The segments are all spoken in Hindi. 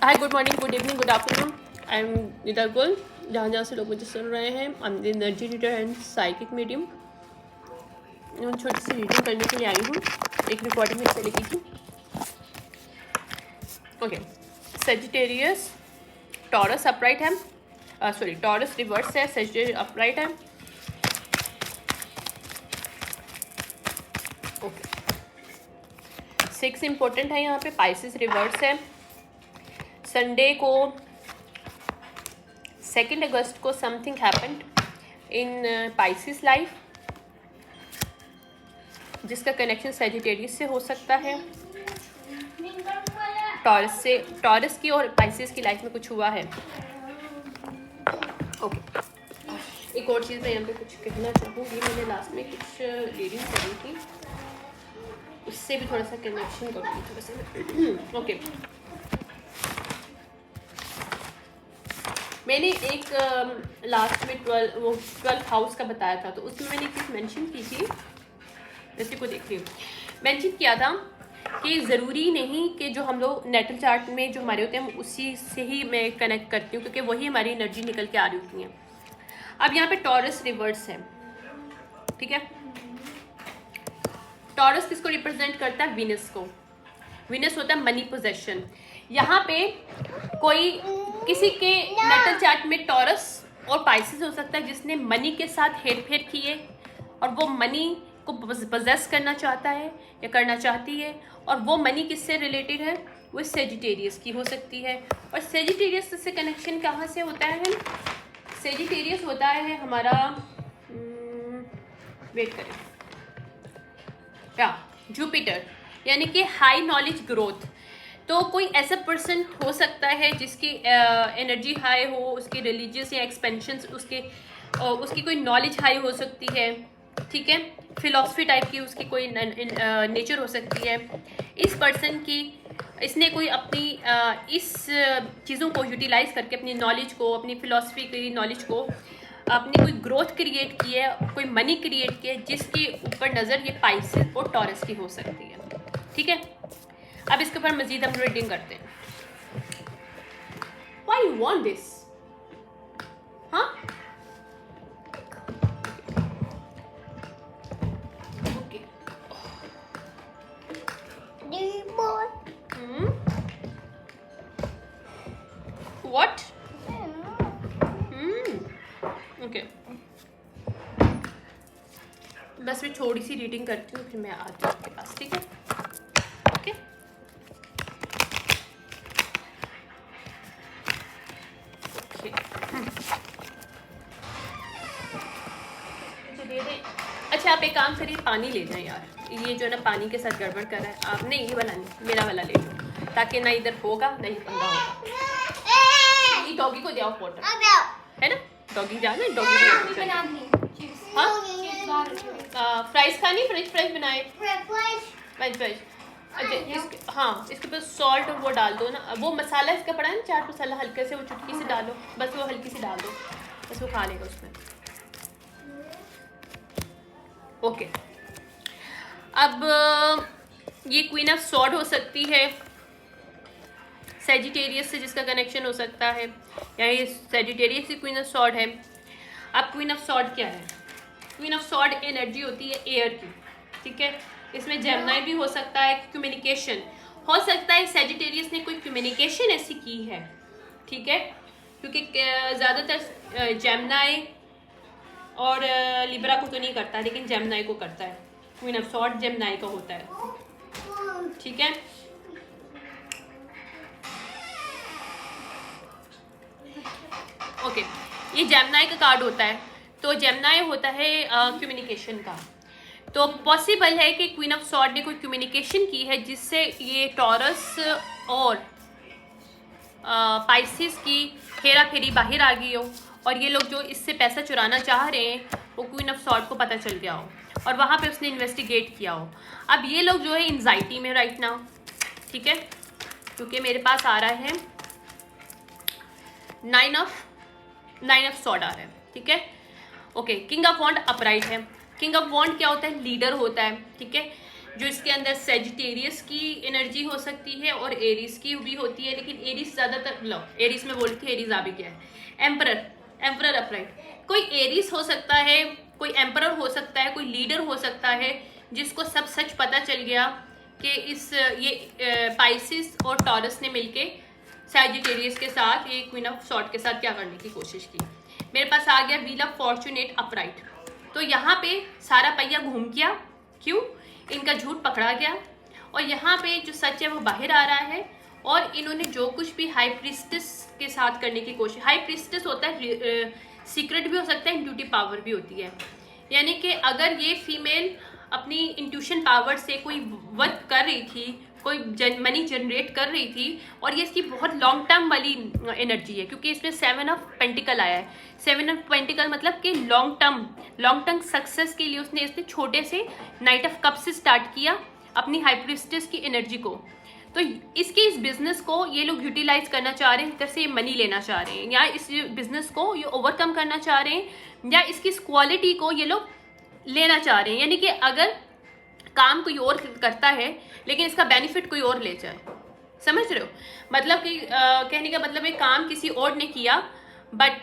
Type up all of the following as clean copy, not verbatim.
Hi, good morning, good evening, good afternoon. I am Nida गुल। जहाँ जहाँ से लोग मुझे सुन रहे हैं, I am the energy reader and psychic medium. छोटी सी रीडिंग करने के लिए आई हूँ, एक रिकॉर्डिंग में चली गई थी। ओके, सेजिटेरियस, टॉरस अपराइट है, सॉरी टॉरस रिवर्स है, सेजिटेरियस अपराइट है। ओके, 6 इंपॉर्टेंट है यहाँ पे। पाइसिस रिवर्स है। संडे को 2 अगस्त को something happened in Pisces life, जिसका कनेक्शन सेजिटेरियस से हो सकता है, टॉरस से, टॉरस की और पाइसिस की लाइफ में कुछ हुआ है। ओके, एक और चीज़ मैं यहाँ पे कुछ कहना चाहूँगी। मैंने लास्ट में कुछ रीडिंग करी थी, उससे भी थोड़ा सा कनेक्शन करूँगी थोड़ा सा। ओके, मैंने एक लास्ट में 12 हाउस का बताया था, तो उसमें मैंने एक चीज़ मेंशन की थी, जैसे को देखिए, मेंशन किया था कि ज़रूरी नहीं कि जो हम लोग नेटल चार्ट में जो हमारे होते हैं उसी से ही मैं कनेक्ट करती हूँ, क्योंकि वही हमारी एनर्जी निकल के आ रही होती हैं। अब यहाँ पे टॉरस रिवर्स है, ठीक है। टॉरस किसको रिप्रेजेंट करता है? वीनस को। वीनस होता है मनी पोजेशन। यहाँ पे कोई किसी के नेटल चार्ट में टॉरस और पाइसिस हो सकता है जिसने मनी के साथ हेर फेर किए और वो मनी को पोजेस करना चाहता है या करना चाहती है, और वो मनी किससे रिलेटेड है? वो सेजिटेरियस की हो सकती है। और सेजिटेरियस से कनेक्शन कहाँ से होता है? सेजिटेरियस होता है हमारा, वेट करें, जुपिटर, यानी कि हाई नॉलेज ग्रोथ। तो कोई ऐसा पर्सन हो सकता है जिसकी एनर्जी हाई हो, उसकी रिलीजियस या एक्सपेंशन, उसकी कोई नॉलेज हाई हो सकती है, ठीक है। फिलॉसफी टाइप की उसकी कोई नेचर हो सकती है। इस पर्सन की, इसने कोई अपनी इस चीज़ों को यूटिलाइज करके अपनी नॉलेज को, अपनी फिलॉसफी की नॉलेज को, अपनी कोई ग्रोथ क्रिएट की है, कोई मनी क्रिएट की है, जिसके ऊपर नज़र ये पाइसिस और टॉरस की हो सकती है, ठीक है। अब इसके ऊपर मजीद हम रीडिंग करते हैं। Why you want this? हाँ? Okay. What? Okay. बस मैं थोड़ी सी रीडिंग करती हूँ, फिर मैं आती हूँ आपके पास, ठीक है। ओके, दे दे। अच्छा, आप एक काम करिए, पानी ले जाएं यार। ये जो ना पानी के साथ गड़बड़ कर रहा है, आप नहीं, ये वाला नहीं, मेरा वाला ले लो, ताकि ना इधर होगा ना ही पंगा होगा। ये डॉगी को दिया वाटर, है ना? डॉगी जाना, डॉगी। हाँ, फ्राइज खानी, फ्रेंच फ्राइज बनाए, फ्रेंच फ्राइज। अच्छा, हाँ, इसके ऊपर सॉल्ट और वो डाल दो ना, वो मसाला इसका पड़ा है ना, चाट मसाला, हल्के से वो चुटकी से डालो, बस वो हल्की सी डाल दो, बस वो खा लेगा उसमें। ओके, अब ये क्वीन ऑफ सॉर्ड हो सकती है सेजिटेरियस से, जिसका कनेक्शन हो सकता है, या ये सेजिटेरियस की क्वीन ऑफ सॉर्ड है। अब क्वीन ऑफ सॉर्ड क्या है? क्वीन ऑफ सॉर्ड एनर्जी होती है एयर की, ठीक है। इसमें जेमिनी भी हो सकता है, कम्युनिकेशन हो सकता है, सेजिटेरियस ने कोई कम्युनिकेशन ऐसी की है, ठीक है, क्योंकि ज़्यादातर जेमिनी और लिब्रा को तो नहीं करता, लेकिन जेमिनी को करता है। क्वीन ऑफ सॉर्ड जेमिनी का होता है, ठीक है। ओके, ये जेमिनी का कार्ड होता है, तो जेमिनी होता है कम्युनिकेशन का। तो पॉसिबल है कि क्वीन ऑफ सॉर्ड ने कोई कम्युनिकेशन की है जिससे ये टॉरस और पाइसिस की हेरा फेरी बाहर आ गई हो, और ये लोग जो इससे पैसा चुराना चाह रहे हैं वो क्वीन ऑफ सॉर्ड को पता चल गया हो, और वहाँ पे उसने इन्वेस्टिगेट किया हो। अब ये लोग जो है एंजाइटी में राइट नाउ, ठीक है, क्योंकि मेरे पास आ रहा है 9 ऑफ सॉर्ड आ रहा है, ठीक है। Okay, king of wand upright है। किंग ऑफ वॉन्ड क्या होता है? लीडर होता है, ठीक है। जो इसके अंदर सेजिटेरियस की एनर्जी हो सकती है और एरीज की भी होती है, लेकिन एरीज ज़्यादातर, लो एरीज में बोल थी, एरीज आ भी क्या है, एम्परर, एम्परर अपराइट। कोई एरीज हो सकता है, कोई एम्परर हो सकता है, कोई लीडर हो सकता है जिसको सब सच पता चल गया कि ये पाइसिस और टॉरस ने मिलके सैजिटेरियस के साथ, ये क्वीन ऑफ सॉर्ड के साथ क्या करने की कोशिश की। मेरे पास आ गया व्हील ऑफ फॉर्चुनेट अपराइट। तो यहाँ पे सारा पहिया घूम गया, क्यों, इनका झूठ पकड़ा गया और यहाँ पे जो सच है वो बाहर आ रहा है। और इन्होंने जो कुछ भी हाई प्रीस्टेस के साथ करने की कोशिश, हाई प्रीस्टेस होता है सीक्रेट भी हो सकता है, इंट्यूटिव पावर भी होती है, यानी कि अगर ये फीमेल अपनी इंट्यूशन पावर से कोई वर्क कर रही थी, कोई मनी जनरेट कर रही थी, और ये इसकी बहुत लॉन्ग टर्म वाली एनर्जी है, क्योंकि इसमें 7 ऑफ पेंटिकल आया है। 7 ऑफ पेंटिकल मतलब कि लॉन्ग टर्म सक्सेस के लिए उसने इसने छोटे से नाइट ऑफ कप से स्टार्ट किया अपनी हाई प्रीस्टेस की एनर्जी को। तो इस बिजनेस को ये लोग यूटिलाइज करना चाह रहे हैं, कैसे मनी लेना चाह रहे हैं, या इस बिजनेस को ये ओवरकम करना चाह रहे हैं, या इसकी क्वालिटी को ये लोग लेना चाह रहे हैं। यानी कि अगर काम कोई और करता है लेकिन इसका बेनिफिट कोई और ले जाए, समझ रहे हो, मतलब कि कहने का मतलब है काम किसी और ने किया बट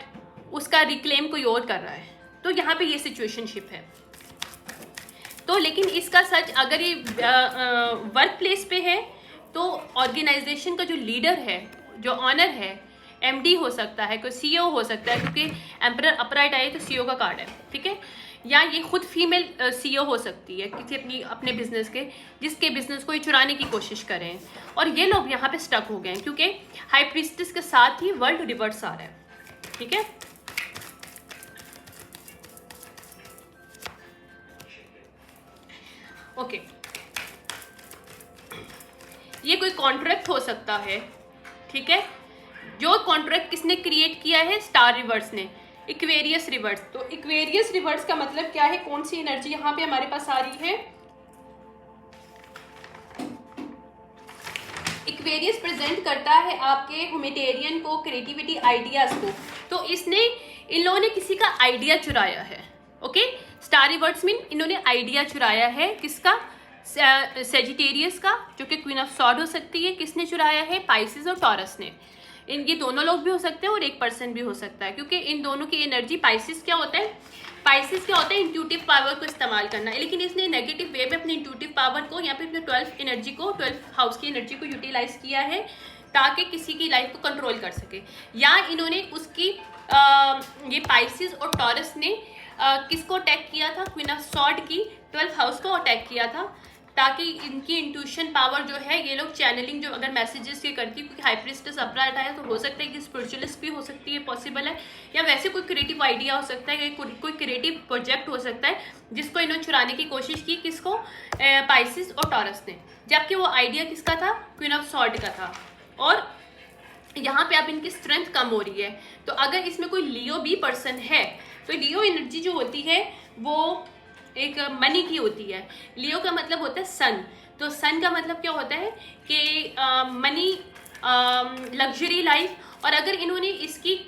उसका रिक्लेम कोई और कर रहा है। तो यहाँ पे ये सिचुएशनशिप है। तो लेकिन इसका सच अगर ये वर्क प्लेस पे है तो ऑर्गेनाइजेशन का जो लीडर है, जो ऑनर है, एमडी हो सकता है, कोई सीईओ हो सकता है, क्योंकि एम्परर अपराइट आए तो सीईओ का कार्ड है, ठीक है, या ये खुद फीमेल सीईओ हो सकती है किसी अपने बिजनेस के, जिसके बिजनेस को ये चुराने की कोशिश करें। और ये लोग यहाँ पे स्टक हो गए हैं क्योंकि हाई प्रीस्टेस के साथ ही वर्ल्ड रिवर्स आ रहा है, ठीक है। ओके, ये कोई कॉन्ट्रैक्ट हो सकता है, ठीक है, जो कॉन्ट्रैक्ट किसने क्रिएट किया है, स्टार रिवर्स ने, इक्वेरियस रिवर्स। तो इक्वेरियस रिवर्स का मतलब क्या है, कौन सी एनर्जी यहाँ पे हमारे पास आ रही है, इक्वेरियस प्रेजेंट करता है आपके ह्यूमैनिटेरियन को, क्रिएटिविटी, आइडियाज को। तो इसने, इन लोगों ने किसी का आइडिया चुराया है, ओके। स्टार रिवर्स मीन इन्होंने आइडिया चुराया है, किसका, सेजिटेरियस का, जो कि क्वीन ऑफ सॉर्ड हो सकती है। किसने चुराया है, पाइसिस और टॉरस ने। ये दोनों लोग भी हो सकते हैं और एक पर्सन भी हो सकता है, क्योंकि इन दोनों की एनर्जी, पाइसिस क्या होता है, पाइसिस क्या होता है, इंट्यूटिव पावर को इस्तेमाल करना, लेकिन इसने नेगेटिव वे में अपनी इंट्यूटिव पावर को, यहाँ पे अपने 12 एनर्जी को, 12 हाउस की एनर्जी को यूटिलाइज किया है ताकि किसी की लाइफ को कंट्रोल कर सके। या इन्होंने उसकी ये पाइसिस और टॉरस ने किसको अटैक किया था, क्वीन ऑफ सॉर्ड की 12 हाउस को अटैक किया था, ताकि इनकी इंट्यूशन पावर जो है, ये लोग चैनलिंग जो अगर मैसेजेस के करती है, क्योंकि हाई प्रीस्टेस अपराइट है तो हो सकता है कि स्पिरिचुअलिस्ट भी हो सकती है, पॉसिबल है, या वैसे कोई क्रिएटिव आइडिया हो सकता है, कोई क्रिएटिव प्रोजेक्ट हो सकता है जिसको इन्होंने चुराने की कोशिश की, किसको, पाइसिस और टॉरस ने, जबकि वो आइडिया किसका था, क्वीन ऑफ सॉर्ड का था। और यहाँ पे अब इनकी स्ट्रेंथ कम हो रही है। तो अगर इसमें कोई लियो बी पर्सन है तो लियो एनर्जी जो होती है वो एक मनी की होती है। लियो का मतलब होता है सन। तो सन का मतलब क्या होता है कि मनी, लग्जरी लाइफ। और अगर इन्होंने इसकी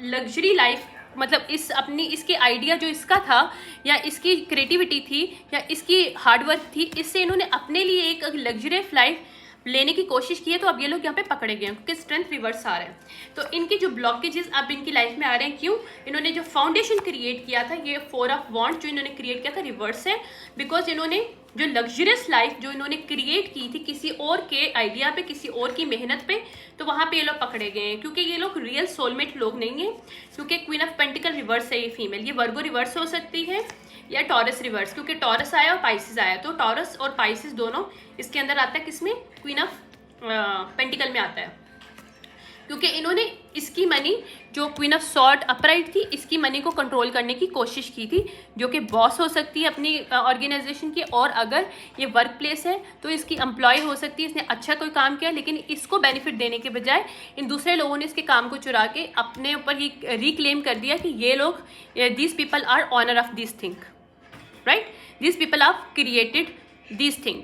लग्जरी लाइफ मतलब इसके आइडिया जो इसका था, या इसकी क्रिएटिविटी थी, या इसकी हार्डवर्क थी, इससे इन्होंने अपने लिए एक लग्जरियस लाइफ लेने की कोशिश की है, तो अब ये लोग यहाँ पे पकड़े गए हैं क्योंकि स्ट्रेंथ रिवर्स आ रहे हैं। तो इनकी जो ब्लॉकेजेस अब इनकी लाइफ में आ रहे हैं, क्यों, इन्होंने जो फाउंडेशन क्रिएट किया था, ये 4 ऑफ वॉन्ड जो इन्होंने क्रिएट किया था रिवर्स है, बिकॉज इन्होंने जो लग्जरियस लाइफ जो इन्होंने क्रिएट की थी किसी और के आइडिया पे, किसी और की मेहनत पे, तो वहाँ पे ये लोग पकड़े गए हैं क्योंकि ये लोग रियल सोलमेट लोग नहीं है। क्योंकि क्वीन ऑफ पेंटिकल रिवर्स है ये फीमेल, ये वर्गो रिवर्स हो सकती है या टॉरस रिवर्स, क्योंकि टॉरस आया और पाइसिस आया, तो टॉरस और पाइसिस दोनों इसके अंदर आता है, किसमें, क्वीन ऑफ पेंटिकल में आता है। क्योंकि इन्होंने इसकी मनी जो क्वीन ऑफ सॉर्ड अपराइट थी, इसकी मनी को कंट्रोल करने की कोशिश की थी, जो कि बॉस हो सकती है अपनी ऑर्गेनाइजेशन की, और अगर ये वर्क प्लेस है तो इसकी एम्प्लॉय हो सकती है। इसने अच्छा कोई काम किया लेकिन इसको बेनिफिट देने के बजाय इन दूसरे लोगों ने इसके काम को चुरा के अपने ऊपर ये रिक्लेम कर दिया कि ये लोग, these people are honour of this thing, right, these people are created this thing,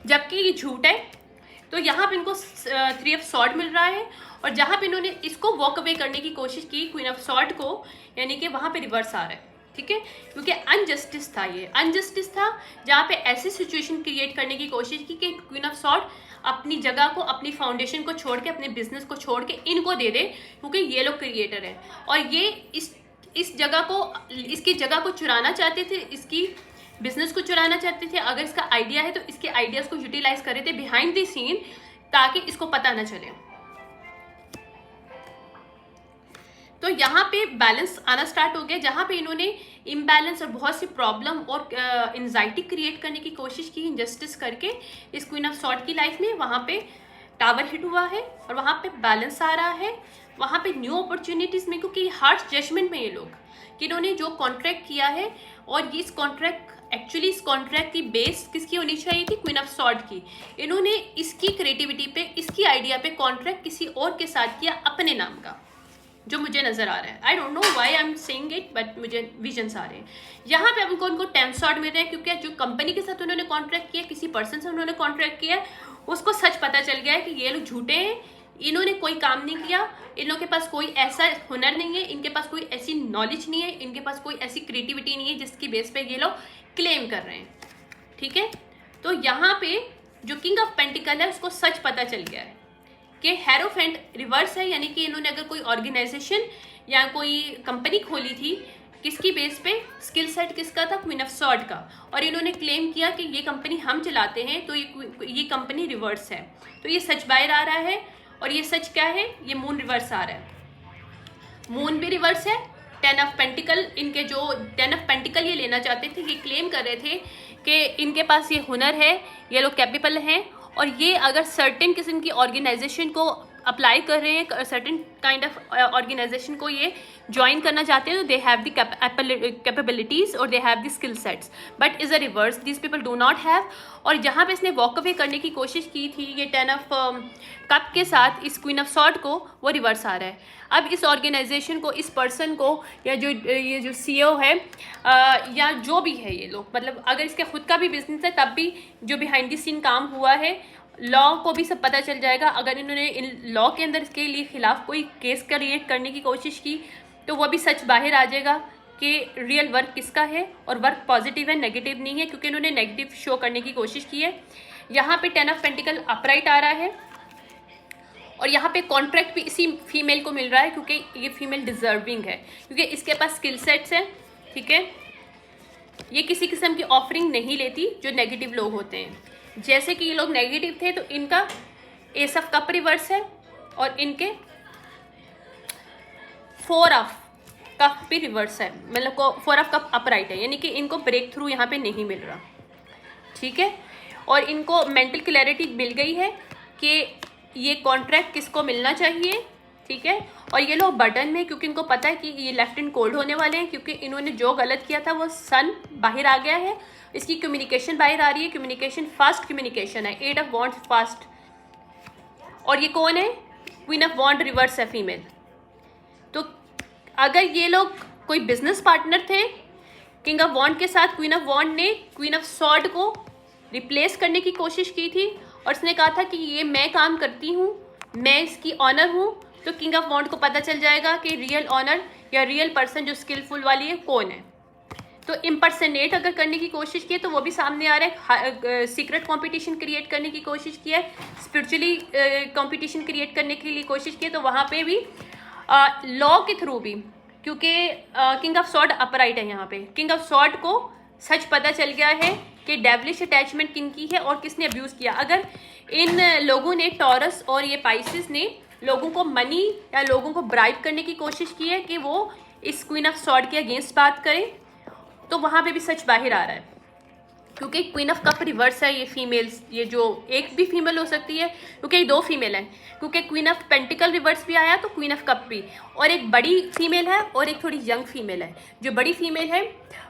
जबकि ये झूठ है। तो यहाँ पे इनको 3 ऑफ सॉर्ड मिल रहा है, और जहाँ पे इन्होंने इसको वॉक अवे करने की कोशिश की क्वीन ऑफ सॉर्ड को, यानी कि वहाँ पे रिवर्स आ रहा है। ठीक है, क्योंकि अनजस्टिस था, ये अनजस्टिस था जहाँ पे ऐसी सिचुएशन क्रिएट करने की कोशिश की कि क्वीन ऑफ सॉर्ड अपनी जगह को, अपनी फाउंडेशन को छोड़ के, अपने बिजनेस को छोड़ के इनको दे दे, क्योंकि ये लोग क्रिएटर हैं और ये इस जगह को, इसकी जगह को चुराना चाहते थे, इसकी बिजनेस को चुराना चाहते थे। अगर इसका आइडिया है तो इसके आइडियाज को यूटिलाइज कर रहे थे बिहाइंड द सीन, ताकि इसको पता ना चले। तो यहाँ पे बैलेंस आना स्टार्ट हो गया, जहाँ पे इन्होंने इम्बैलेंस और बहुत सी प्रॉब्लम और एंजाइटी क्रिएट करने की कोशिश की इनजस्टिस करके इस क्वीन ऑफ सॉर्ड की लाइफ में। वहाँ पे टावर हिट हुआ है और वहाँ पे बैलेंस आ रहा है, वहाँ पे न्यू अपॉर्चुनिटीज में, क्योंकि हार्श जजमेंट में ये लोग कि इन्होंने जो कॉन्ट्रैक्ट किया है, और ये इस कॉन्ट्रैक्ट एक्चुअली इस कॉन्ट्रैक्ट की बेस किसकी होनी चाहिए थी, क्वीन ऑफ सॉर्ड की। इन्होंने इसकी क्रिएटिविटी पे, इसकी आइडिया पे कॉन्ट्रैक्ट किसी और के साथ किया अपने नाम का, जो मुझे नजर आ रहा है। I don't know why I am saying it, but मुझे विजन्स आ रहे हैं। यहाँ पे उनको 10 शॉट मिल रहे हैं, क्योंकि जो कंपनी के साथ उन्होंने कॉन्ट्रैक्ट किया, किसी पर्सन से उन्होंने कॉन्ट्रैक्ट किया, उसको सच पता चल गया है कि ये लोग झूठे हैं, इन्होंने कोई काम नहीं किया, इन लोगों के पास कोई ऐसा हुनर नहीं है, इनके पास कोई ऐसी नॉलेज नहीं है, इनके पास कोई ऐसी क्रिएटिविटी नहीं है जिसकी बेस पे ये लोग क्लेम कर रहे हैं। ठीक है, तो यहाँ पे जो किंग ऑफ पेंटिकल है उसको सच पता चल गया है कि हेरोफेंट रिवर्स है, यानी कि इन्होंने अगर कोई ऑर्गेनाइजेशन या कोई कंपनी खोली थी, किसकी बेस पे, स्किल सेट किसका था, क्वीन ऑफ सॉर्ड का, और इन्होंने क्लेम किया कि ये कंपनी हम चलाते हैं, तो ये कंपनी रिवर्स है। तो ये सच बाहर आ रहा है, और ये सच क्या है, ये मून रिवर्स आ रहा है, मून भी रिवर्स है। 10 ऑफ पेंटिकल, इनके जो 10 ऑफ पेंटिकल ये लेना चाहते थे, ये क्लेम कर रहे थे कि इनके पास ये हुनर है, ये लोग कैपेबल हैं, और ये अगर सर्टेन किस्म की ऑर्गेनाइजेशन को अप्लाई कर रहे हैं, सर्टेन काइंड ऑफ ऑर्गेनाइजेशन को ये ज्वाइन करना चाहते हैं, तो दे हैव द कैपेबिलिटीज और they have the skill sets, but is a reverse, this people do not have. और जहाँ पे इसने वॉक अवे करने की कोशिश की थी ये 10 ऑफ कप के साथ इस क्वीन ऑफ सॉर्ड को, वो रिवर्स आ रहा है। अब इस ऑर्गेनाइजेशन को, इस पर्सन को, या ये जो CEO है या जो भी है ये लोग, मतलब अगर इसके खुद का भी बिजनेस है तब भी जो बिहाइंड द सीन काम हुआ है, लॉ को भी सब पता चल जाएगा। अगर इन्होंने इन लॉ के अंदर इसके लिए खिलाफ कोई केस क्रिएट करने की कोशिश की तो वो भी सच बाहर आ जाएगा कि रियल वर्क किसका है, और वर्क पॉजिटिव है, नेगेटिव नहीं है, क्योंकि इन्होंने नेगेटिव शो करने की कोशिश की है। यहाँ पे 10 ऑफ पेंटिकल अपराइट आ रहा है, और यहाँ पे कॉन्ट्रैक्ट भी इसी फीमेल को मिल रहा है, क्योंकि ये फीमेल डिजर्विंग है, क्योंकि इसके पास स्किल सेट्स हैं। ठीक है, ये किसी किस्म की ऑफरिंग नहीं लेती जो नेगेटिव लोग होते हैं। जैसे कि ये लोग नेगेटिव थे तो इनका एस ऑफ कप रिवर्स है, और इनके 4 ऑफ कप भी रिवर्स है, मतलब को 4 ऑफ कप अपराइट है, यानी कि इनको ब्रेक थ्रू यहाँ पे नहीं मिल रहा। ठीक है, और इनको मेंटल क्लैरिटी मिल गई है कि ये कॉन्ट्रैक्ट किसको मिलना चाहिए। ठीक है, और ये लोग बटन में, क्योंकि इनको पता है कि ये लेफ्ट एंड कोल्ड होने वाले हैं, क्योंकि इन्होंने जो गलत किया था वो सन बाहर आ गया है, इसकी कम्युनिकेशन बाहर आ रही है, कम्युनिकेशन फास्ट कम्युनिकेशन है, 8 ऑफ वॉन्ड फास्ट। और ये कौन है, क्वीन ऑफ वॉन्ड रिवर्स है, फीमेल। तो अगर ये लोग कोई बिजनेस पार्टनर थे किंग ऑफ वॉन्ड के साथ, क्वीन ऑफ वॉन्ड ने क्वीन ऑफ सॉर्ड को रिप्लेस करने की कोशिश की थी, और इसने कहा था कि ये मैं काम करती हूँ, मैं इसकी ऑनर हूँ, तो किंग ऑफ वॉन्ड को पता चल जाएगा कि रियल ऑनर या रियल पर्सन जो स्किलफुल वाली है कौन है। तो इम्पर्सनेट अगर करने की कोशिश की है तो वो भी सामने आ रहा है, सीक्रेट कंपटीशन क्रिएट करने की कोशिश की है, स्पिरिचुअली कंपटीशन क्रिएट करने के लिए कोशिश की है, तो वहाँ पे भी लॉ के थ्रू भी, क्योंकि किंग ऑफ सॉर्ड अपराइट है, यहाँ पे किंग ऑफ सॉर्ड को सच पता चल गया है कि डेविलिश अटैचमेंट किन की है और किसने अब्यूज़ किया। अगर इन लोगों ने, टॉरस और ये पाइसिस ने लोगों को मनी या लोगों को ब्राइब करने की कोशिश की है कि वो इस क्वीन ऑफ सॉर्ड के अगेंस्ट बात करें, तो वहाँ पे भी सच बाहर आ रहा है, क्योंकि क्वीन ऑफ कप रिवर्स है। ये फीमेल्स, ये जो एक भी फीमेल हो सकती है, क्योंकि 2 फीमेल हैं, क्योंकि क्वीन ऑफ पेंटिकल रिवर्स भी आया तो क्वीन ऑफ कप भी, और एक बड़ी फीमेल है और एक थोड़ी यंग फीमेल है। जो बड़ी फीमेल है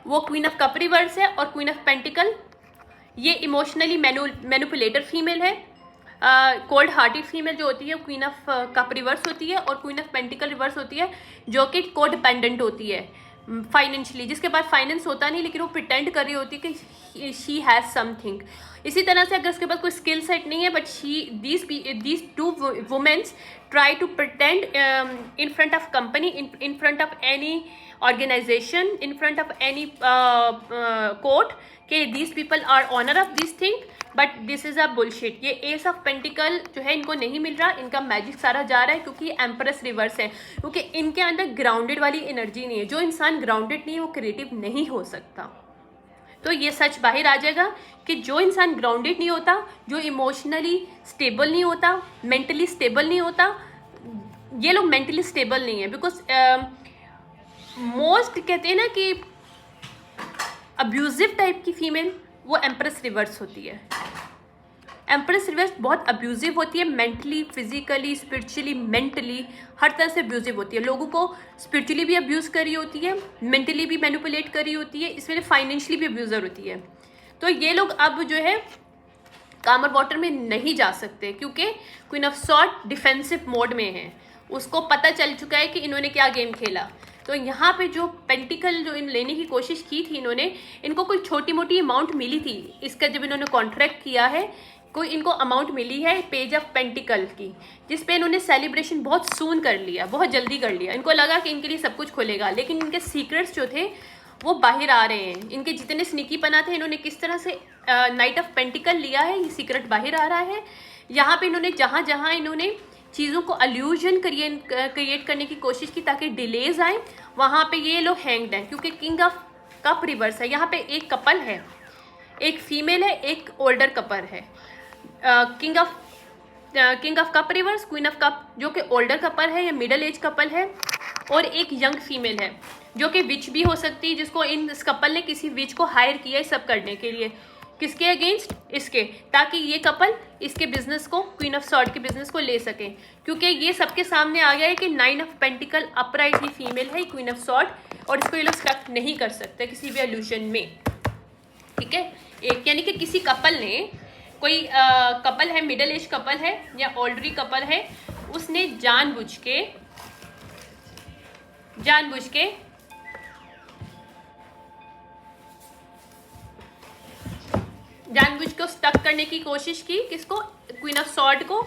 वो क्वीन ऑफ कप रिवर्स है, और क्वीन ऑफ पेंटिकल ये इमोशनली मैनिपुलेटर फीमेल है। कोल्ड हार्टेड फीमेल जो होती है क्वीन ऑफ कप रिवर्स होती है, और क्वीन ऑफ पेंटिकल रिवर्स होती है जो कि को डिपेंडेंट होती है फाइनेंशियली, जिसके पास फाइनेंस होता नहीं, लेकिन वो प्रिटेंड कर रही होती है कि शी हैज़ समथिंग। इसी तरह से अगर उसके पास कोई स्किल सेट नहीं है, but these two women's try to pretend in front of company, in front of any organisation, in front of any court, कि these people are honour of this thing, but this is a bullshit. ये एस ऑफ पेंटिकल जो है इनको नहीं मिल रहा, इनका मैजिक सारा जा रहा है, क्योंकि ये एम्प्रेस रिवर्स है, क्योंकि इनके अंदर ग्राउंडेड वाली एनर्जी नहीं है। जो इंसान ग्राउंडेड नहीं है वो क्रिएटिव नहीं हो सकता। तो ये सच बाहर आ जाएगा कि जो इंसान ग्राउंडेड नहीं होता, जो इमोशनली स्टेबल नहीं होता, मेंटली स्टेबल नहीं होता, ये लोग मेंटली स्टेबल नहीं है। बिकॉज मोस्ट कहते हैं ना कि अब्यूजिव टाइप की फीमेल वो एम्प्रेस रिवर्स होती है। एम्प्रेस रिवर्स बहुत अब्यूजिव होती है, मेंटली, फिजिकली, स्पिरिचुअली, मेंटली हर तरह से अब्यूजिव होती है। लोगों को स्पिरिचुअली भी अब्यूज़ करी होती है, मेंटली भी मैनिपुलेट करी होती है, इसमें फाइनेंशियली भी अब्यूज़र होती है। तो ये लोग अब जो है कामर वाटर में नहीं जा सकते, क्योंकि queen of sword defensive mode में है। उसको पता चल चुका है कि इन्होंने क्या गेम खेला। तो यहाँ पे जो पेंटिकल जो इन लेने की कोशिश की थी इन्होंने, इनको कोई छोटी मोटी अमाउंट मिली थी। इसका जब इन्होंने कॉन्ट्रैक्ट किया है, कोई इनको अमाउंट मिली है पेज ऑफ पेंटिकल की, जिस पे इन्होंने सेलिब्रेशन बहुत सून कर लिया, बहुत जल्दी कर लिया। इनको लगा कि इनके लिए सब कुछ खुलेगा, लेकिन इनके सीक्रेट्स जो थे वो बाहर आ रहे हैं। इनके जितने स्नीकीपना थे, इन्होंने किस तरह से नाइट ऑफ पेंटिकल लिया है, ये सीक्रेट बाहर आ रहा है। यहाँ पे इन्होंने जहाँ जहाँ इन्होंने चीज़ों को अल्यूजन क्रिएट करने की कोशिश की ताकि डिलेज आए, वहाँ पे ये लोग हैंग्ड हैं, क्योंकि किंग ऑफ कप रिवर्स है। यहाँ पे एक कपल है, एक फीमेल है, एक ओल्डर कपल है। King of cup reverse, queen of cup जो कि ओल्डर कपल है या मिडल एज कपल है, और एक यंग फीमेल है जो कि विच भी हो सकती है, जिसको इस कपल ने किसी विच को हायर किया है सब करने के लिए। किसके अगेंस्ट? इसके, ताकि ये कपल इसके बिजनेस को, क्वीन ऑफ सॉर्ड के बिजनेस को ले सके, क्योंकि ये सबके सामने आ गया है कि 9 of pentacle upright he female है, क्वीन ऑफ सॉर्ड, और इसको ये लोग स्टक नहीं कर सकते किसी भी एल्यूजन में। ठीक है, एक यानी कि किसी कपल ने, कोई कपल है, मिडिल एज कपल है या ओल्डरी कपल है, उसने जानबूझ के स्टक करने की कोशिश की। किसको? क्वीन ऑफ सॉर्ड को।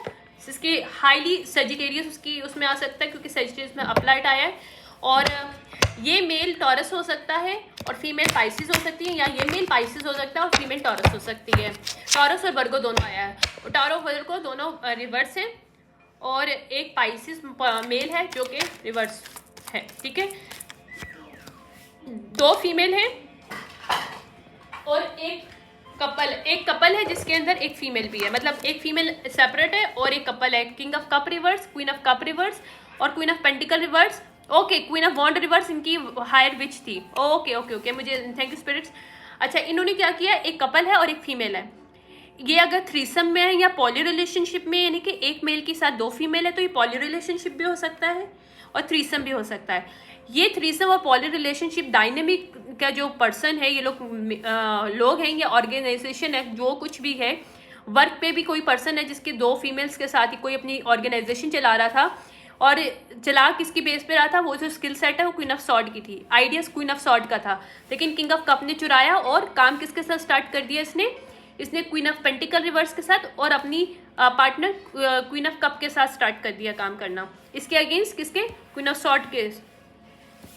इसके हाईली सजिटेरियस उसकी उसमें आ सकता है, क्योंकि सजिटेरियस में अपलाइट आया है, और ये मेल टॉरस हो सकता है और फीमेल पाइसिस हो सकती है, या ये मेल पाइसिस हो सकता है और फीमेल टॉरस हो सकती है। टॉरस और वर्गो दोनों आया है, टॉरो वर्गो दोनों रिवर्स है, और एक पाइसिस मेल है जो कि रिवर्स है। ठीक है, 2 फीमेल है और एक कपल है जिसके अंदर एक फीमेल भी है, मतलब एक फीमेल सेपरेट है और एक कपल है। King of cup reverse, queen of cup reverse और queen of pentacle reverse. Okay, queen of wand reverse इनकी हायर विच थी। ओके, मुझे थैंक यू स्पिरिट्स। अच्छा, इन्होंने क्या किया, एक कपल है और एक फीमेल है। ये अगर थ्रीसम में है या पॉली रिलेशनशिप में, यानी कि एक मेल के साथ 2 फीमेल है, तो ये पॉली रिलेशनशिप भी हो सकता है और थ्रीसम भी हो सकता है। ये थ्रीसम और पॉली रिलेशनशिप डायनेमिक का जो पर्सन है, ये लोग हैं, ये ऑर्गेनाइजेशन है, जो कुछ भी है, वर्क पे भी कोई पर्सन है जिसके 2 फीमेल्स के साथ ही कोई अपनी ऑर्गेनाइजेशन चला रहा था, और चला किसकी बेस पे रहा था, वो जो स्किल सेट है वो क्वीन ऑफ सॉर्ड की थी, आइडियाज क्वीन ऑफ सॉर्ड का था, लेकिन किंग ऑफ कप ने चुराया और काम किसके साथ स्टार्ट कर दिया इसने क्वीन ऑफ पेंटिकल रिवर्स के साथ, और अपनी पार्टनर क्वीन ऑफ कप के साथ स्टार्ट कर दिया काम करना, इसके अगेंस्ट, किसके? क्वीन ऑफ सॉर्ड के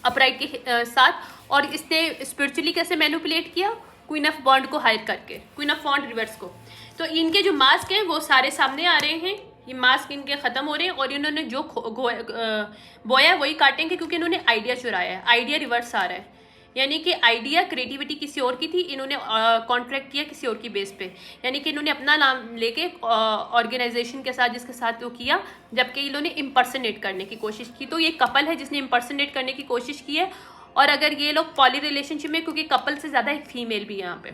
अपराइट के साथ। और इसने स्पिरिचुअली कैसे मैनिपुलेट किया? क्वीन ऑफ बॉन्ड को हायर करके, क्वीन ऑफ बॉन्ड रिवर्स को। तो इनके जो मास्क हैं वो सारे सामने आ रहे हैं, ये मास्क इनके ख़त्म हो रहे हैं, और इन्होंने जो बोया वही काटेंगे, क्योंकि इन्होंने आइडिया चुराया है, आइडिया रिवर्स आ रहा है। यानी कि आइडिया, क्रिएटिविटी किसी और की थी, इन्होंने कॉन्ट्रैक्ट किया किसी और की बेस पे, यानी कि इन्होंने अपना नाम लेके ऑर्गेनाइजेशन के साथ जिसके साथ वो किया, जबकि इन्होंने इम्पर्सनेट करने की कोशिश की। तो ये कपल है जिसने इम्पर्सनेट करने की कोशिश की है, और अगर ये लोग पॉली रिलेशनशिप में, क्योंकि कपल से ज़्यादा एक फीमेल भी है यहाँ पे,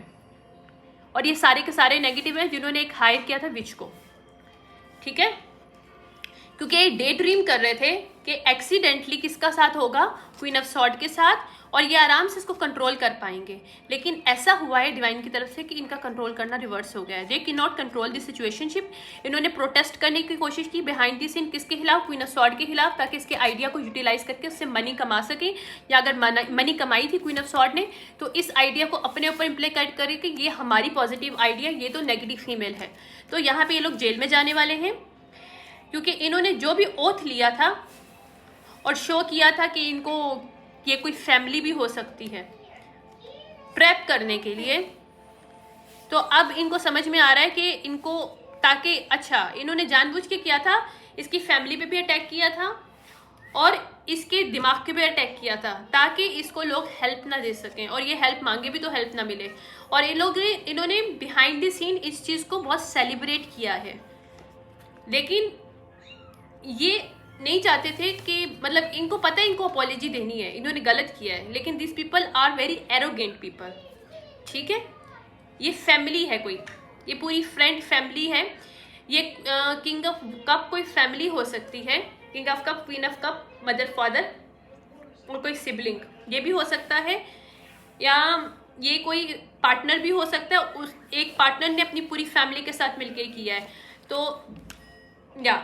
और ये सारे के सारे नेगेटिव हैं जिन्होंने एक हायर किया था विच को। ठीक है, क्योंकि ये डे ड्रीम कर रहे थे कि एक्सीडेंटली किसका साथ होगा, क्वीन ऑफ सॉर्ड के साथ, और ये आराम से इसको कंट्रोल कर पाएंगे। लेकिन ऐसा हुआ है डिवाइन की तरफ से कि इनका कंट्रोल करना रिवर्स हो गया है। They can not control the situationship. इन्होंने प्रोटेस्ट करने की कोशिश की बिहाइंड द सीन, किसके खिलाफ, क्वीन ऑफ सॉर्ड के खिलाफ, ताकि इसके आइडिया को यूटिलाइज करके उससे मनी कमा सके, या अगर मनी कमाई थी क्वीन ऑफ सॉर्ड ने तो इस आइडिया को अपने ऊपर इम्प्लीकेट करे कि ये हमारी पॉजिटिव आइडिया, ये तो नेगेटिव फीमेल है। तो यहाँ पे ये लोग जेल में जाने वाले हैं, क्योंकि इन्होंने जो भी ओथ लिया था और शो किया था कि इनको ये कोई फैमिली भी हो सकती है ट्रैप करने के लिए, तो अब इनको समझ में आ रहा है कि इनको, ताकि अच्छा इन्होंने जानबूझ के किया था, इसकी फैमिली पे भी अटैक किया था और इसके दिमाग के भी अटैक किया था, ताकि इसको लोग हेल्प ना दे सकें, और ये हेल्प मांगे भी तो हेल्प ना मिले। और इन्होंने बिहाइंड द सीन इस चीज़ को बहुत सेलिब्रेट किया है, लेकिन ये नहीं चाहते थे कि, मतलब इनको पता है इनको अपॉलॉजी देनी है, इन्होंने गलत किया है, लेकिन this people are very arrogant people. ठीक है, ये फैमिली है कोई, ये पूरी फ्रेंड फैमिली है। ये किंग ऑफ कप कोई फैमिली हो सकती है, king of cup, queen of cup, mother father और कोई सिबलिंग, ये भी हो सकता है, या ये कोई पार्टनर भी हो सकता है, उस एक पार्टनर ने अपनी पूरी फैमिली के साथ मिलकर किया है। तो या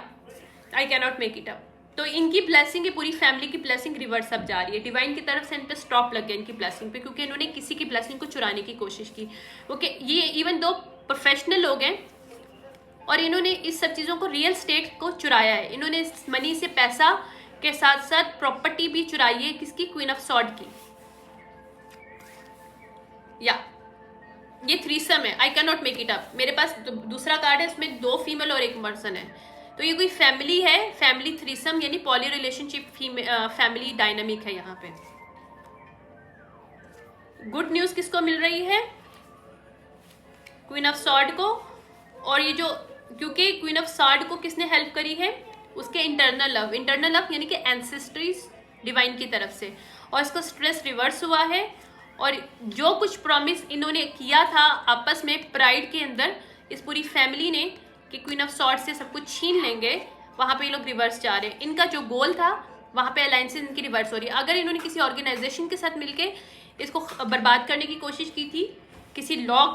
I can not make it up. तो इनकी ब्लेसिंग, ये पूरी फैमिली की ब्लेसिंग रिवर्स अब जा रही है। डिवाइन की तरफ से इन पे स्टॉप लग गया इनकी ब्लेसिंग पे, क्योंकि इन्होंने किसी की ब्लेसिंग को चुराने की कोशिश की। ओके, ये इवन दो प्रोफेशनल लोग हैं और इन्होंने इस सब चीज़ों को, रियल स्टेट को चुराया है। इन्होंने मनी से पैसा के साथ साथ प्रॉपर्टी भी चुराई है, किसकी, क्वीन ऑफ सॉर्ड की। या ये थ्रीसम है, I can not make it up. मेरे पास दूसरा कार्ड है, उसमें 2 फीमेल और 1 पर्सन है। तो ये कोई फैमिली है, फैमिली थ्रीसम यानी पॉली रिलेशनशिप फैमिली डायनामिक है यहाँ पे। गुड न्यूज किसको मिल रही है, क्वीन ऑफ सॉर्ड को। और ये जो, क्योंकि क्वीन ऑफ सॉर्ड को किसने हेल्प करी है, उसके इंटरनल लव यानी कि एंसेस्ट्रीज डिवाइन की तरफ से, और इसको स्ट्रेस रिवर्स हुआ है। और जो कुछ प्रॉमिस इन्होंने किया था आपस में प्राइड के अंदर, इस पूरी फैमिली ने, कि क्वीन ऑफ सॉर्ड से सब कुछ छीन लेंगे, वहाँ पे ये लोग रिवर्स जा रहे हैं। इनका जो गोल था वहाँ पे अलायंसेस इनकी रिवर्स हो रही है। अगर इन्होंने किसी ऑर्गेनाइजेशन के साथ मिलके इसको बर्बाद करने की कोशिश की थी, किसी लॉ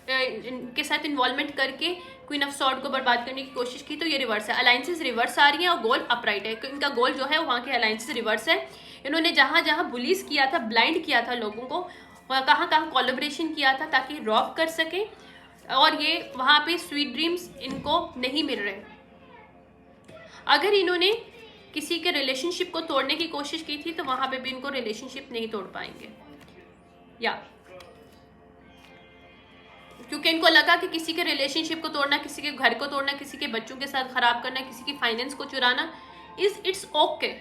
के साथ इन्वॉल्वमेंट करके क्वीन ऑफ सॉर्ड को बर्बाद करने की कोशिश की, तो ये रिवर्स है। अलायंसेस रिवर्स आ रही हैं और गोल अपराइट है। इनका गोल जो है वहाँ के अलायंसेस रिवर्स है। इन्होंने जहाँ जहाँ बुलीज किया था, ब्लाइंड किया था लोगों को, कहाँ कहाँ कोलैबोरेशन किया था ताकि रॉब कर सके, और ये वहाँ पे स्वीट ड्रीम्स इनको नहीं मिल रहे। अगर इन्होंने किसी के रिलेशनशिप को तोड़ने की कोशिश की थी तो वहाँ पे भी इनको रिलेशनशिप नहीं तोड़ पाएंगे, या क्योंकि इनको लगा कि किसी के रिलेशनशिप को तोड़ना, किसी के घर को तोड़ना, किसी के बच्चों के साथ खराब करना, किसी की फाइनेंस को चुराना इट्स ओके।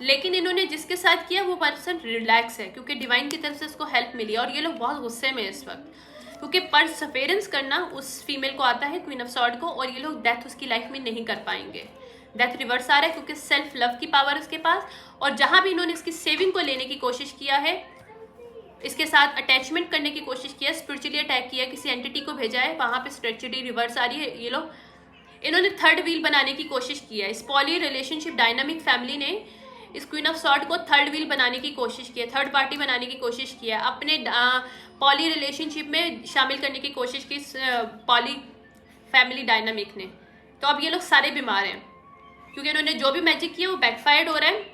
लेकिन इन्होंने जिसके साथ किया वो पर्सन रिलैक्स है, क्योंकि डिवाइन की तरफ से उसको हेल्प मिली। और ये लोग बहुत गुस्से में इस वक्त, क्योंकि परसफेरेंस करना उस फीमेल को आता है, क्वीन ऑफ सॉर्ड को, और ये लोग डेथ उसकी लाइफ में नहीं कर पाएंगे। डेथ रिवर्स आ रहा है क्योंकि सेल्फ लव की पावर उसके पास, और जहाँ भी इन्होंने इसकी सेविंग को लेने की कोशिश किया है, इसके साथ अटैचमेंट करने की कोशिश किया, स्पिरिचुअली अटैक किया, किसी एंटिटी को भेजा है, वहाँ पे स्ट्रेचुअली रिवर्स आ रही है। ये लोग, इन्होंने थर्ड व्हील बनाने की कोशिश किया है। इस पॉली रिलेशनशिप डायनामिक फैमिली ने इस क्वीन ऑफ सॉर्ड को थर्ड व्हील बनाने की कोशिश की है, थर्ड पार्टी बनाने की कोशिश किया है, अपने पॉली रिलेशनशिप में शामिल करने की कोशिश की पॉली फैमिली डायनामिक ने। तो अब ये लोग सारे बीमार हैं, क्योंकि इन्होंने जो भी मैजिक किया वो बैकफायर्ड हो रहा है,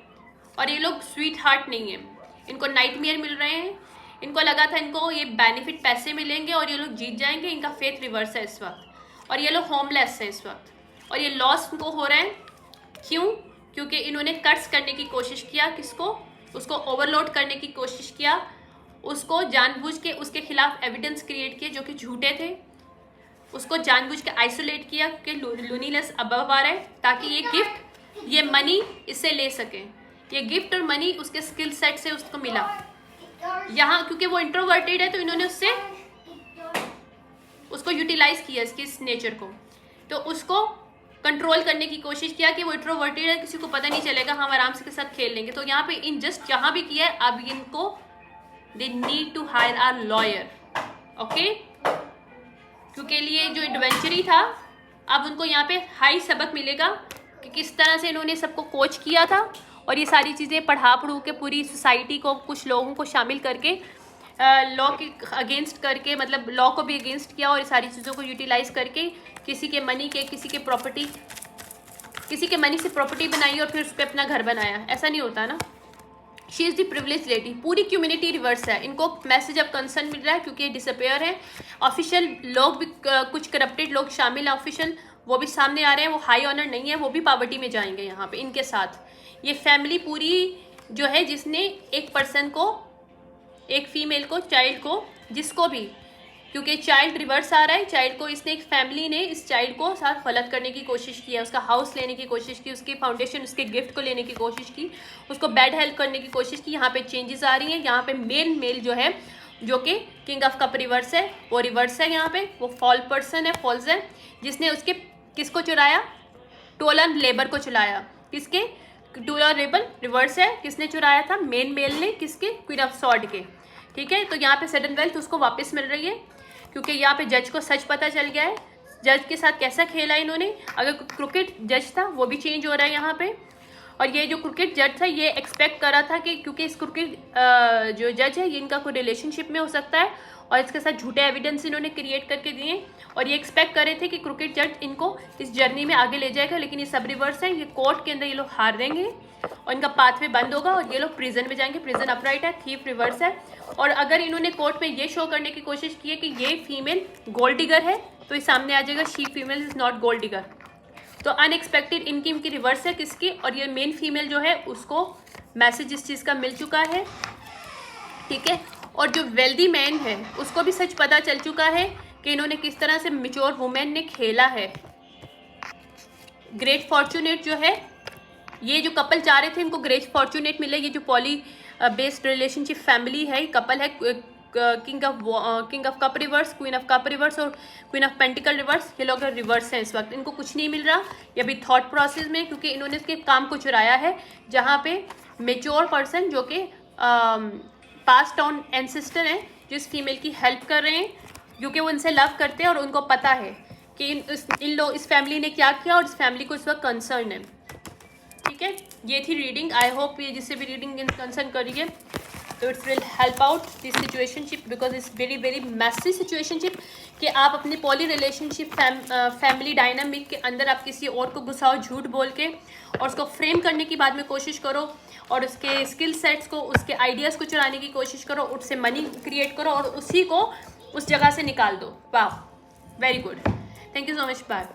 और ये लोग स्वीट हार्ट नहीं है, इनको नाइटमेयर मिल रहे हैं। इनको लगा था इनको ये बेनिफिट पैसे मिलेंगे और ये लोग जीत जाएंगे, इनका फेथ रिवर्स है इस वक्त, और ये लोग होमलेस है इस वक्त, और ये लॉस इनको हो रहा है। क्यों? क्योंकि इन्होंने कर्ज करने की कोशिश किया, किसको? उसको ओवरलोड करने की कोशिश किया, उसको जानबूझ के उसके खिलाफ एविडेंस क्रिएट किए जो कि झूठे थे, उसको जानबूझ के आइसोलेट किया कि लूनीनेस अबव आ रहा है, ताकि ये गिफ्ट, ये मनी इससे ले सके। ये गिफ्ट और मनी उसके स्किल सेट से उसको मिला। यहाँ क्योंकि वो इंट्रोवर्टेड है तो इन्होंने उसको यूटिलाइज किया, इसकी इस नेचर को, तो उसको कंट्रोल करने की कोशिश किया कि वो इंट्रोवर्टेड है, किसी को पता नहीं चलेगा, हम आराम से के साथ खेल लेंगे। तो यहाँ पे इन जस्ट यहाँ भी किया है, अब इनको they need to hire are lawyer, okay, क्योंकि लिए जो एडवेंचरी था, अब उनको यहाँ पे हाई सबक मिलेगा कि किस तरह से इन्होंने सबको कोच किया था और ये सारी चीज़ें पढ़ू के पूरी सोसाइटी को, कुछ लोगों को शामिल करके लॉ के अगेंस्ट करके, मतलब लॉ को भी अगेंस्ट किया और ये सारी चीज़ों को यूटिलाइज करके किसी के मनी से प्रॉपर्टी बनाई और फिर उस पर अपना घर बनाया। ऐसा नहीं होता ना। She is the privilege lady. पूरी कम्युनिटी रिवर्स है। इनको मैसेज ऑफ कंसर्न मिल रहा है क्योंकि ये डिसअपेयर है। ऑफिशियल लोग भी कुछ करप्टेड लोग शामिल हैं, ऑफिशियल वो भी सामने आ रहे हैं। वो हाई ऑनर नहीं है, वो भी पॉवर्टी में जाएंगे यहाँ पे इनके साथ। ये फैमिली पूरी जो है, जिसने एक पर्सन को, एक फीमेल को, चाइल्ड को, जिसको भी, क्योंकि चाइल्ड रिवर्स आ रहा है, चाइल्ड को इसने, एक फैमिली ने इस चाइल्ड को साथ गलत करने की कोशिश की है, उसका हाउस लेने की कोशिश की, उसकी फाउंडेशन, उसके गिफ्ट को लेने की कोशिश की, उसको बैड हेल्प करने की कोशिश की। यहाँ पे चेंजेस आ रही हैं। यहाँ पे मेल जो है, जो कि किंग ऑफ कप रिवर्स है, वो रिवर्स है। यहाँ पे वो फॉल पर्सन है, फॉल्स है, जिसने उसके किसको चुराया, टोलन लेबर को चुराया। किसके, टोलन लेबर रिवर्स है, किसने चुराया था, मेल ने, किसके, क्वीन ऑफ सॉर्ड के। ठीक है, तो यहाँ पे सडन वेल्थ उसको वापस मिल रही है क्योंकि यहाँ पे जज को सच पता चल गया है, जज के साथ कैसा खेला इन्होंने। अगर क्रिकेट जज था वो भी चेंज हो रहा है यहाँ पे। और ये जो क्रिकेट जज था ये एक्सपेक्ट कर रहा था कि क्योंकि इस क्रिकेट जो जज है ये इनका कोई रिलेशनशिप में हो सकता है और इसके साथ झूठे एविडेंस इन्होंने क्रिएट करके दिए और ये एक्सपेक्ट कर रहे थे कि क्रिकेट जज इनको इस जर्नी में आगे ले जाएगा, लेकिन ये सब रिवर्स है। ये कोर्ट के अंदर ये लोग हार देंगे और इनका पाथवे बंद होगा और ये लोग प्रिजन में जाएंगे। प्रिजन अपराइट है, थीफ रिवर्स है। और अगर इन्होंने कोर्ट में ये शो करने की कोशिश की है कि ये फीमेल गोल्ड डिगर है तो ये सामने आ जाएगा she female is not gold digger. तो अनएक्सपेक्टेड इनकी रिवर्स है किसकी, और ये मेन फीमेल जो है उसको मैसेज इस चीज़ का मिल चुका है। ठीक है, और जो वेल्दी मैन है उसको भी सच पता चल चुका है कि इन्होंने किस तरह से मैच्योर वुमेन ने खेला है। ग्रेट फॉर्चुनेट जो है, ये जो कपल चाह रहे थे इनको ग्रेट फॉर्चुनेट मिले। ये जो पॉली बेस्ड रिलेशनशिप फैमिली है, कपल है, king of cup reverse, queen of cup reverse और क्वीन ऑफ पेंटिकल रिवर्स, ये लोग रिवर्स हैं इस वक्त। इनको कुछ नहीं मिल रहा, ये अभी थॉट प्रोसेस में, क्योंकि इन्होंने इसके काम को चुराया है जहाँ पे मेच्योर पर्सन जो कि पास्ट ऑन एंसेस्टर हैं, जो इस फीमेल की हेल्प कर रहे हैं क्योंकि वो इनसे लव करते हैं और उनको पता है कि इस फैमिली ने क्या किया और इस फैमिली को इस वक्त कंसर्न है। ठीक है, ये थी रीडिंग। आई होप ये जिससे भी रीडिंग कंसर्न करिए तो it's will help out this situationship because it's very very messy situationship कि आप अपनी पॉली रिलेशनशिप फैमिली डायनामिक के अंदर आप किसी और को घुसाओ झूठ बोल के और उसको फ्रेम करने की बाद में कोशिश करो और उसके स्किल सेट्स को, उसके आइडियाज़ को चुराने की कोशिश करो, उससे मनी क्रिएट करो और उसी को उस जगह से निकाल दो। वाह, very good, thank you so much, bye.